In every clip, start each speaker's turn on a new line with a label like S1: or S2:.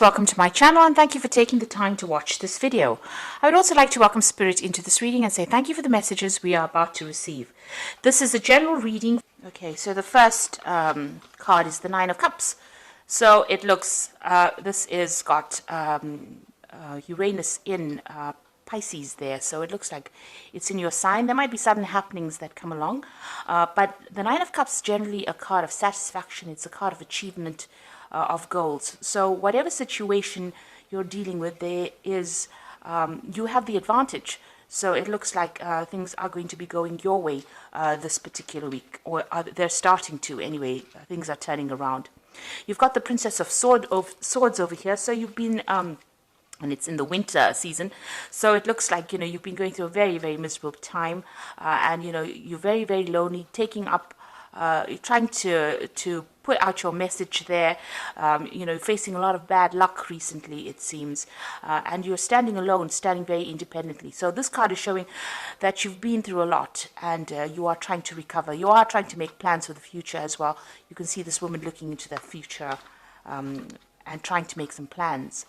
S1: Welcome to my channel and thank you for taking the time to watch this video. I would also like to welcome Spirit into this reading and say thank you for the messages we are about to receive. This is a general reading. Okay, so the first card is the Nine of Cups. So it looks, this is got Uranus in Pisces there, so it looks like it's in your sign. There might be sudden happenings that come along, but the Nine of Cups is generally a card of satisfaction. It's a card of achievement, of goals. So whatever situation you're dealing with, there is you have the advantage. So it looks like things are going to be going your way this particular week, or they're starting to anyway. Things are turning around. You've got the Princess of Swords over here. So you've been and it's in the winter season, so it looks like you've been going through a very, very miserable time, and you're very, very lonely, taking up trying to put out your message there, facing a lot of bad luck recently, it seems, and you're standing alone, standing very independently. So this card is showing that you've been through a lot, and you are trying to recover. You are trying to make plans for the future as well. You can see this woman looking into the future and trying to make some plans.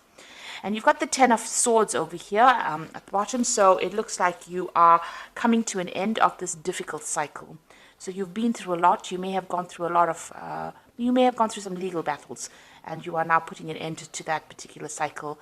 S1: And you've got the Ten of Swords over here at the bottom, so it looks like you are coming to an end of this difficult cycle. So you've been through a lot. You may have gone through a lot of, you may have gone through some legal battles, and you are now putting an end to that particular cycle.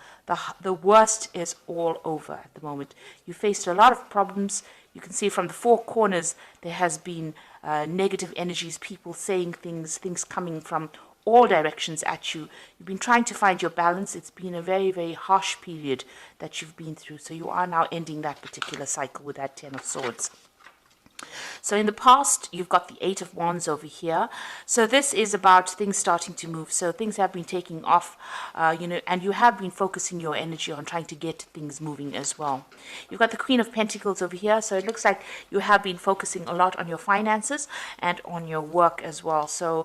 S1: The worst is all over at the moment. You faced a lot of problems. You can see from the four corners there has been negative energies, people saying things coming from all directions at you. You've been trying to find your balance. It's been a very, very harsh period that you've been through. So you are now ending that particular cycle with that Ten of Swords. So in the past, you've got the Eight of Wands over here. So this is about things starting to move. So things have been taking off, and you have been focusing your energy on trying to get things moving as well. You've got the Queen of Pentacles over here. So it looks like you have been focusing a lot on your finances and on your work as well. So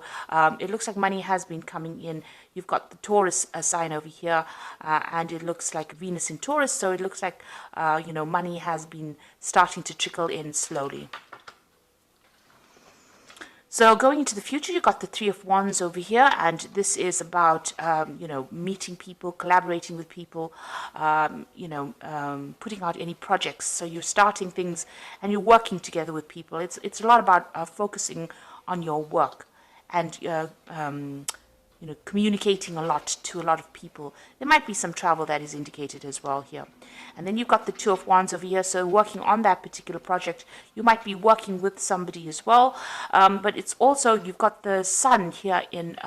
S1: it looks like money has been coming in. You've got the Taurus sign over here, and it looks like Venus in Taurus. So it looks like, money has been starting to trickle in slowly. So going into the future, you've got the Three of Wands over here, and this is about, meeting people, collaborating with people, putting out any projects. So you're starting things and you're working together with people. It's a lot about focusing on your work and communicating a lot to a lot of people. There might be some travel that is indicated as well here. And then you've got the Two of Wands over here. So working on that particular project, you might be working with somebody as well. But it's also, you've got the Sun here in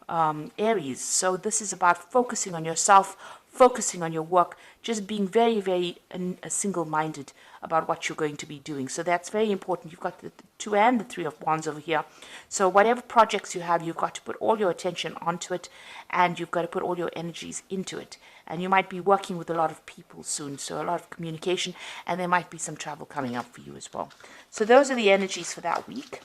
S1: Aries. So this is about focusing on yourself, focusing on your work, just being very, very single-minded about what you're going to be doing. So that's very important. You've got the Two and the Three of Wands over here. So whatever projects you have, you've got to put all your attention onto it, and you've got to put all your energies into it. And you might be working with a lot of people soon, so a lot of communication, and there might be some travel coming up for you as well. So those are the energies for that week.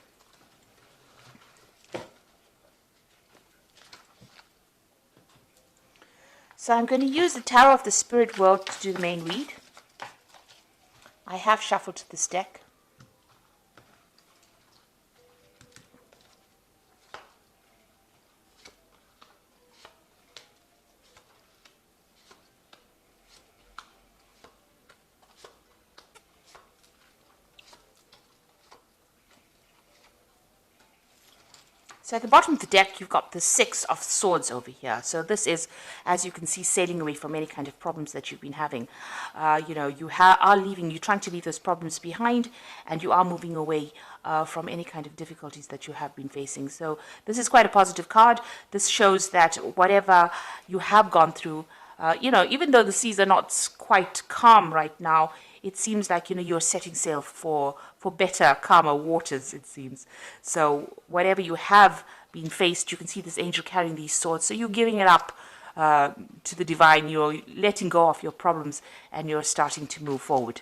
S1: So I'm going to use the Tarot of the Spirit World to do the main read. I have shuffled this deck. So at the bottom of the deck, you've got the Six of Swords over here. So this is, as you can see, sailing away from any kind of problems that you've been having. You are leaving, you're trying to leave those problems behind, and you are moving away from any kind of difficulties that you have been facing. So this is quite a positive card. This shows that whatever you have gone through, even though the seas are not quite calm right now, it seems like, you're setting sail for better, calmer waters, it seems. So whatever you have been faced, you can see this angel carrying these swords. So you're giving it up to the divine. You're letting go of your problems, and you're starting to move forward.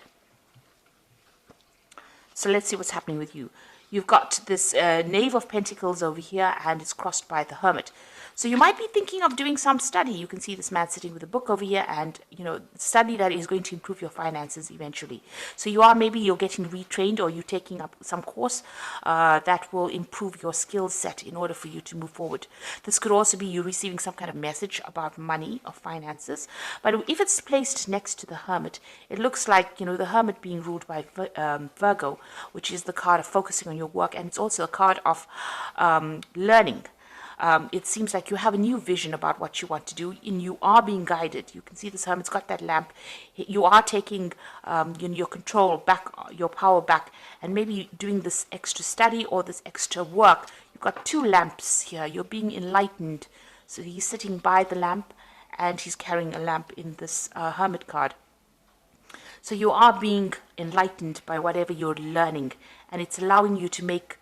S1: So let's see what's happening with you. You've got this Knave of Pentacles over here, and it's crossed by the Hermit. So you might be thinking of doing some study. You can see this man sitting with a book over here, and study that is going to improve your finances eventually. So you're getting retrained, or you're taking up some course that will improve your skill set in order for you to move forward. This could also be you receiving some kind of message about money or finances. But if it's placed next to the Hermit, it looks like the Hermit being ruled by Virgo, which is the card of focusing on your work, and it's also a card of learning. It seems like you have a new vision about what you want to do, and you are being guided. You can see this Hermit's got that lamp. You are taking your control back, your power back, and maybe doing this extra study or this extra work. You've got two lamps here. You're being enlightened. So he's sitting by the lamp, and he's carrying a lamp in this Hermit card. So you are being enlightened by whatever you're learning, and it's allowing you to make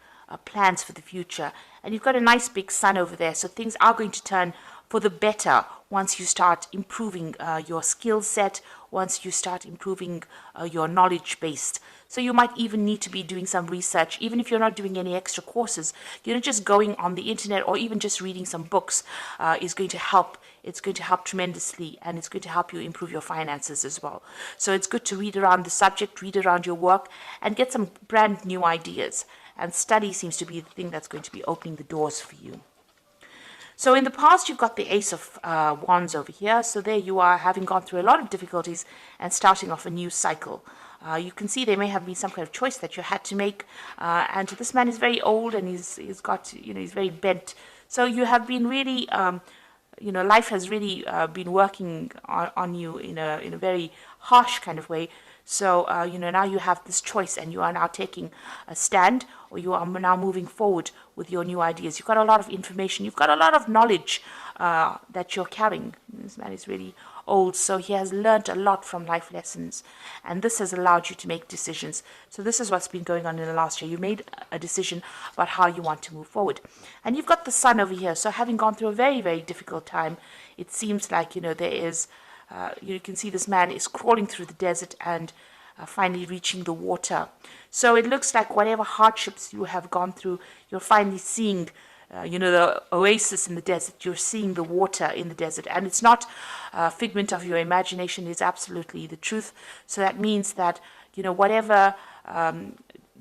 S1: plans for the future. And you've got a nice big sun over there, so things are going to turn for the better once you start improving your skill set, once you start improving your knowledge base. So you might even need to be doing some research, even if you're not doing any extra courses. Just going on the internet or even just reading some books is going to help. It's going to help tremendously, and it's going to help you improve your finances as well. So it's good to read around the subject, read around your work, and get some brand new ideas. And study seems to be the thing that's going to be opening the doors for you. So in the past, you've got the Ace of Wands over here. So there you are, having gone through a lot of difficulties and starting off a new cycle. You can see there may have been some kind of choice that you had to make. And this man is very old, and he's got, he's very bent. So you have been really, life has really been working on you in a very harsh kind of way. So, now you have this choice, and you are now taking a stand, or you are now moving forward with your new ideas. You've got a lot of information. You've got a lot of knowledge that you're carrying. This man is really old, so he has learned a lot from life lessons, and this has allowed you to make decisions. So this is what's been going on in the last year. You made a decision about how you want to move forward. And you've got the sun over here. So having gone through a very, very difficult time, it seems like, there is... you can see this man is crawling through the desert and finally reaching the water. So it looks like whatever hardships you have gone through, you're finally seeing, the oasis in the desert. You're seeing the water in the desert. And it's not a figment of your imagination. It's absolutely the truth. So that means that, whatever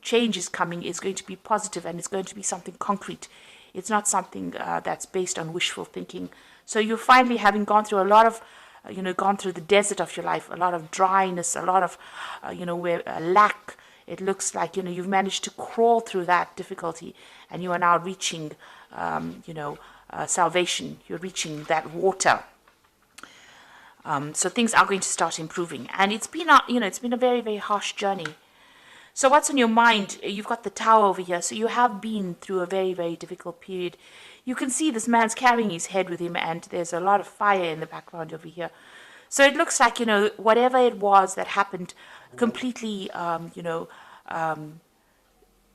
S1: change is coming is going to be positive, and it's going to be something concrete. It's not something that's based on wishful thinking. So you're finally having gone through a lot of gone through the desert of your life, a lot of dryness, a lot of, where lack. It looks like, you've managed to crawl through that difficulty, and you are now reaching, salvation. You're reaching that water. So things are going to start improving, and it's been a very, very harsh journey. So what's on your mind? You've got the Tower over here. So you have been through a very, very difficult period. You can see this man's carrying his head with him, and there's a lot of fire in the background over here. So it looks like, whatever it was that happened completely,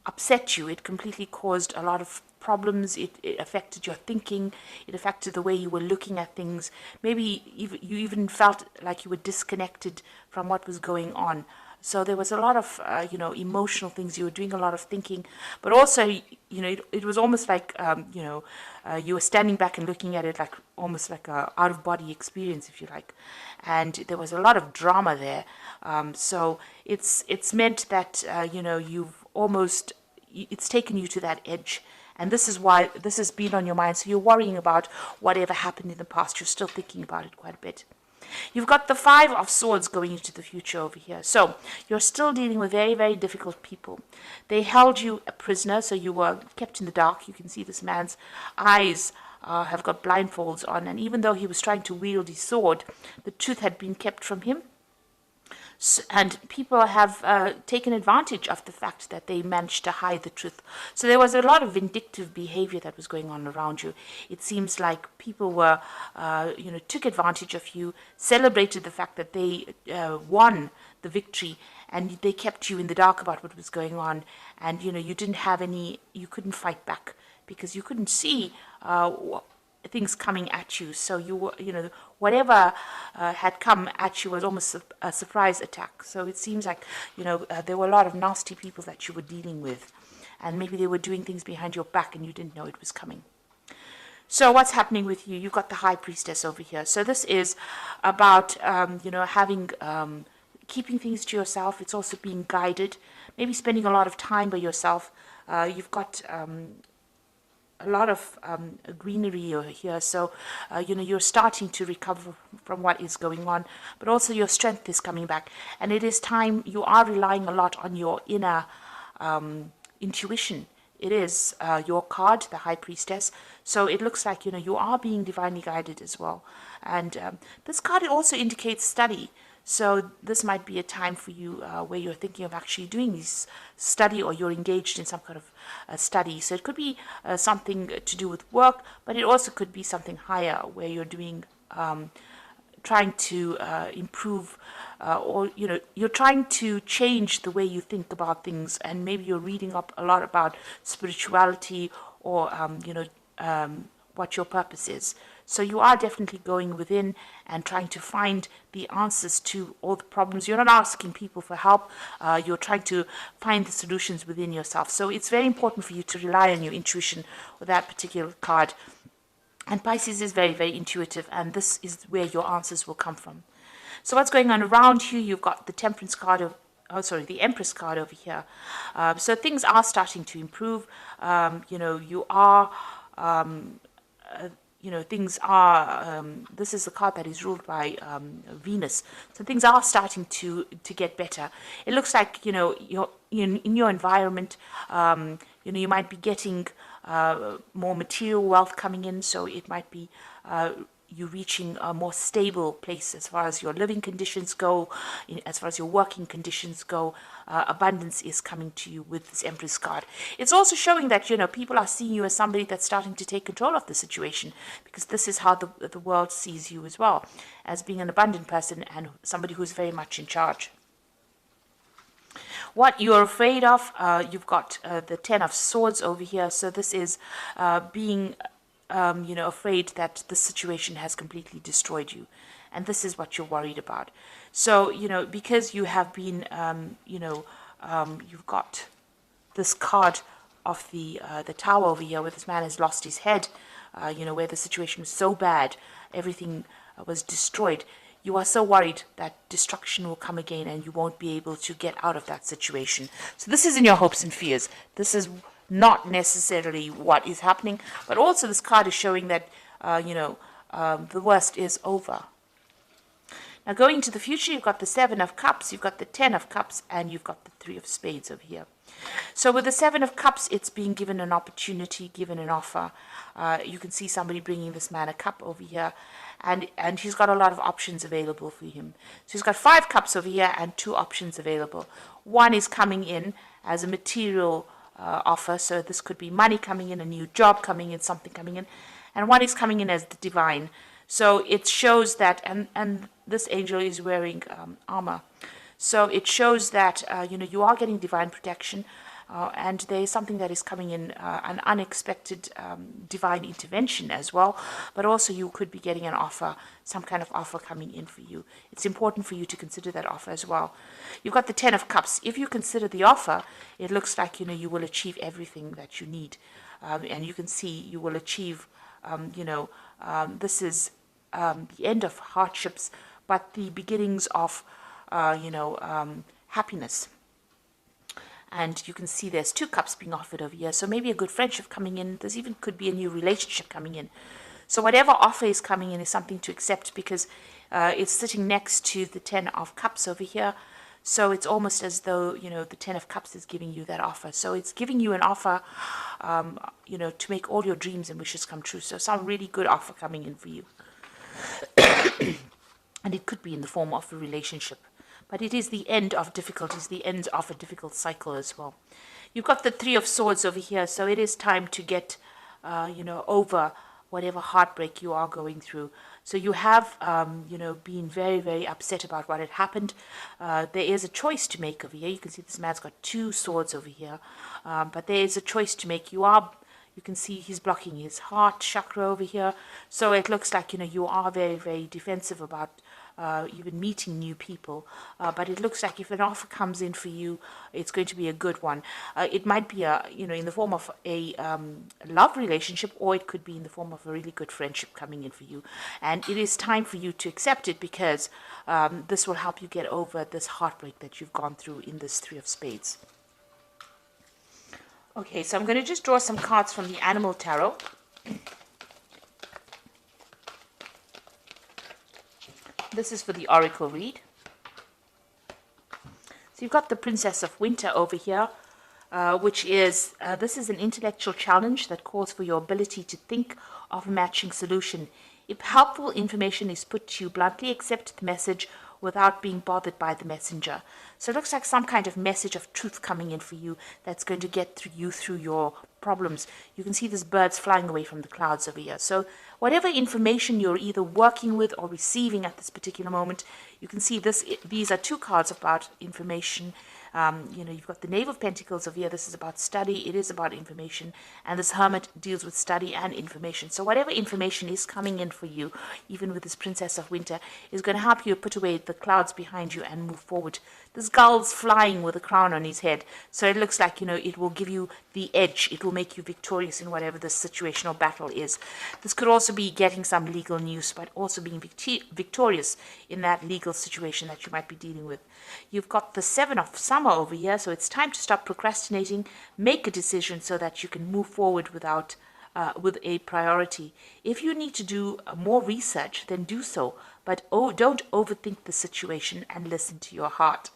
S1: upset you. It completely caused a lot of problems. It affected your thinking. It affected the way you were looking at things. Maybe you even felt like you were disconnected from what was going on. So there was a lot of, emotional things. You were doing a lot of thinking, but also, it was almost like, you were standing back and looking at it like almost like a out-of-body experience, if you like. And there was a lot of drama there. So it's meant that, it's taken you to that edge. And this is why this has been on your mind. So you're worrying about whatever happened in the past. You're still thinking about it quite a bit. You've got the Five of Swords going into the future over here. So you're still dealing with very, very difficult people. They held you a prisoner, so you were kept in the dark. You can see this man's eyes have got blindfolds on. And even though he was trying to wield his sword, the truth had been kept from him. And people have taken advantage of the fact that they managed to hide the truth. So there was a lot of vindictive behavior that was going on around you. It seems like people were, took advantage of you, celebrated the fact that they won the victory, and they kept you in the dark about what was going on. And, you couldn't fight back because you couldn't see things coming at you. So you were, whatever had come at you was almost a surprise attack. So it seems like, there were a lot of nasty people that you were dealing with, and maybe they were doing things behind your back and you didn't know it was coming. So what's happening with you? You've got the High Priestess over here. So this is about, having, keeping things to yourself. It's also being guided, maybe spending a lot of time by yourself. You've got a lot of greenery over here. So, you're starting to recover from what is going on, but also your strength is coming back. And it is time, you are relying a lot on your inner intuition. It is your card, the High Priestess. So it looks like, you are being divinely guided as well. And this card, it also indicates study. So this might be a time for you where you're thinking of actually doing this study, or you're engaged in some kind of study. So it could be something to do with work, but it also could be something higher where you're doing, trying to improve, or you're trying to change the way you think about things, and maybe you're reading up a lot about spirituality, or what your purpose is. So you are definitely going within and trying to find the answers to all the problems. You're not asking people for help. You're trying to find the solutions within yourself. So it's very important for you to rely on your intuition with that particular card. And Pisces is very, very intuitive, and this is where your answers will come from. So what's going on around you? You've got the Temperance card the Empress card over here. So things are starting to improve. You are... things are, this is the card that is ruled by Venus. So things are starting to get better. It looks like, you're in your environment, you might be getting more material wealth coming in. So it might be you reaching a more stable place as far as your living conditions go, as far as your working conditions go. Abundance is coming to you with this Empress card. It's also showing that, people are seeing you as somebody that's starting to take control of the situation, because this is how the world sees you as well, as being an abundant person and somebody who's very much in charge. What you're afraid of, you've got the Ten of Swords over here. So this is being afraid that the situation has completely destroyed you. And this is what you're worried about. So, because you have been, you've got this card of the Tower over here, where this man has lost his head, where the situation was so bad, everything was destroyed. You are so worried that destruction will come again and you won't be able to get out of that situation. So this is in your hopes and fears. This is not necessarily what is happening, but also this card is showing that, the worst is over. Now going to the future, you've got the Seven of Cups, you've got the Ten of Cups, and you've got the Three of Spades over here. So with the Seven of Cups, it's being given an opportunity, given an offer. You can see somebody bringing this man a cup over here, and he's got a lot of options available for him. So he's got 5 cups over here and 2 options available. One is coming in as a material offer, so this could be money coming in, a new job coming in, something coming in, and one is coming in as the divine. So it shows that, and this angel is wearing armor, so it shows that you are getting divine protection, and there is something that is coming in, an unexpected divine intervention as well, but also you could be getting an offer, some kind of offer coming in for you. It's important for you to consider that offer as well. You've got the Ten of Cups. If you consider the offer, it looks like you will achieve everything that you need, and you can see you will achieve. This is the end of hardships, but the beginnings of happiness. And you can see there's 2 cups being offered over here. So maybe a good friendship coming in. There's even could be a new relationship coming in. So whatever offer is coming in is something to accept, because it's sitting next to the Ten of Cups over here. So it's almost as though, the Ten of Cups is giving you that offer. So it's giving you an offer, to make all your dreams and wishes come true. So some really good offer coming in for you. And it could be in the form of a relationship. But it is the end of difficulties, the end of a difficult cycle as well. You've got the Three of Swords over here, so it is time to get, over whatever heartbreak you are going through. So you have, been very, very upset about what had happened. There is a choice to make over here. You can see this man's got 2 swords over here, but there is a choice to make. You are You can see he's blocking his heart chakra over here. So it looks like, you are very, very defensive about even meeting new people. But it looks like if an offer comes in for you, it's going to be a good one. It might be in the form of a love relationship, or it could be in the form of a really good friendship coming in for you. And it is time for you to accept it, because this will help you get over this heartbreak that you've gone through in this Three of Spades. Okay, so I'm going to just draw some cards from the Animal Tarot. This is for the Oracle read. So you've got the Princess of Winter over here, which is, this is an intellectual challenge that calls for your ability to think of a matching solution. If helpful information is put to you bluntly, accept the message without being bothered by the messenger. So it looks like some kind of message of truth coming in for you that's going to get through your problems. You can see these birds flying away from the clouds over here. So whatever information you're either working with or receiving at this particular moment, you can see these are two cards about information. You've got the Knave of Pentacles over here. This is about study. It is about information. And this Hermit deals with study and information. So whatever information is coming in for you, even with this Princess of Winter, is going to help you put away the clouds behind you and move forward. This gull's flying with a crown on his head. So it looks like, it will give you the edge. It will make you victorious in whatever the situation or battle is. This could also be getting some legal news, but also being victorious in that legal situation that you might be dealing with. You've got the Seven of Summer over here, so it's time to stop procrastinating, make a decision so that you can move forward with a priority. If you need to do more research, then do so, but don't overthink the situation and listen to your heart.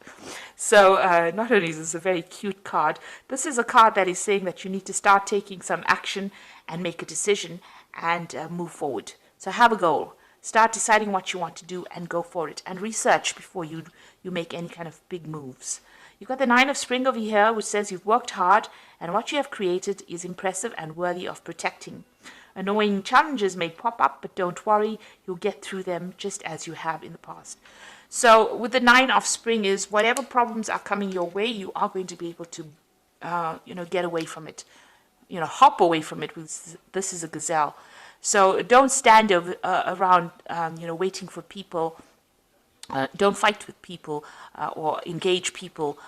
S1: So not only is this a very cute card, this is a card that is saying that you need to start taking some action and make a decision and move forward. So have a goal. Start deciding what you want to do and go for it, and research before you make any kind of big moves. You've got the Nine of Spring over here, which says you've worked hard and what you have created is impressive and worthy of protecting. Annoying challenges may pop up, but don't worry, you'll get through them just as you have in the past. So with the Nine of Spring is whatever problems are coming your way, you are going to be able to, get away from it, hop away from it. This is a gazelle. So don't stand around, waiting for people. Don't fight with people or engage people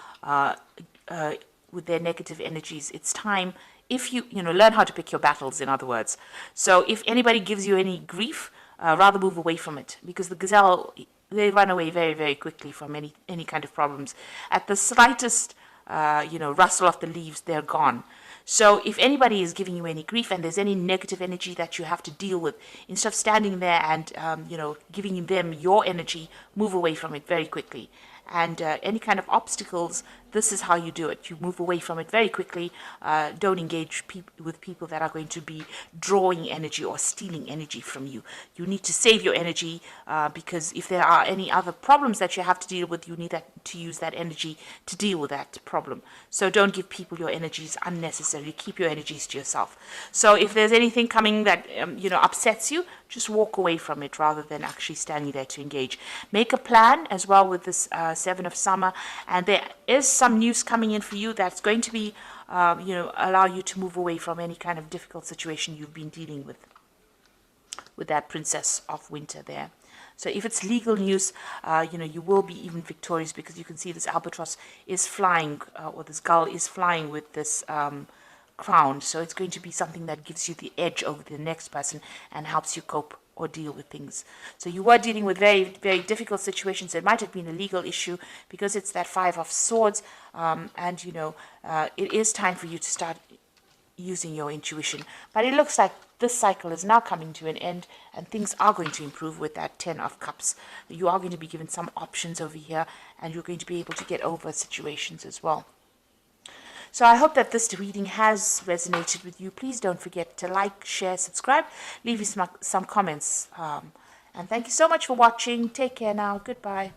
S1: with their negative energies. It's time, if you learn how to pick your battles, in other words. So if anybody gives you any grief, rather move away from it, because the gazelle, they run away very, very quickly from any kind of problems. At the slightest, rustle of the leaves, they're gone. So if anybody is giving you any grief and there's any negative energy that you have to deal with, instead of standing there and, giving them your energy, move away from it very quickly. And any kind of obstacles, this is how you do it. You move away from it very quickly. Don't engage with people that are going to be drawing energy or stealing energy from you. You need to save your energy because if there are any other problems that you have to deal with, you need to use that energy to deal with that problem. So don't give people your energies unnecessarily. Keep your energies to yourself. So if there's anything coming that upsets you, just walk away from it rather than actually standing there to engage. Make a plan as well with this Seven of Summer, and there is some news coming in for you that's going to be, allow you to move away from any kind of difficult situation you've been dealing with that Princess of Winter there. So if it's legal news, you will be even victorious, because you can see this albatross is flying, or this gull is flying with this crown. So it's going to be something that gives you the edge over the next person and helps you cope or deal with things. So you were dealing with very, very difficult situations. It might have been a legal issue because it's that Five of Swords, and it is time for you to start using your intuition. But it looks like this cycle is now coming to an end and things are going to improve with that Ten of Cups. You are going to be given some options over here, and you're going to be able to get over situations as well. So I hope that this reading has resonated with you. Please don't forget to like, share, subscribe, leave me some comments. And thank you so much for watching. Take care now. Goodbye.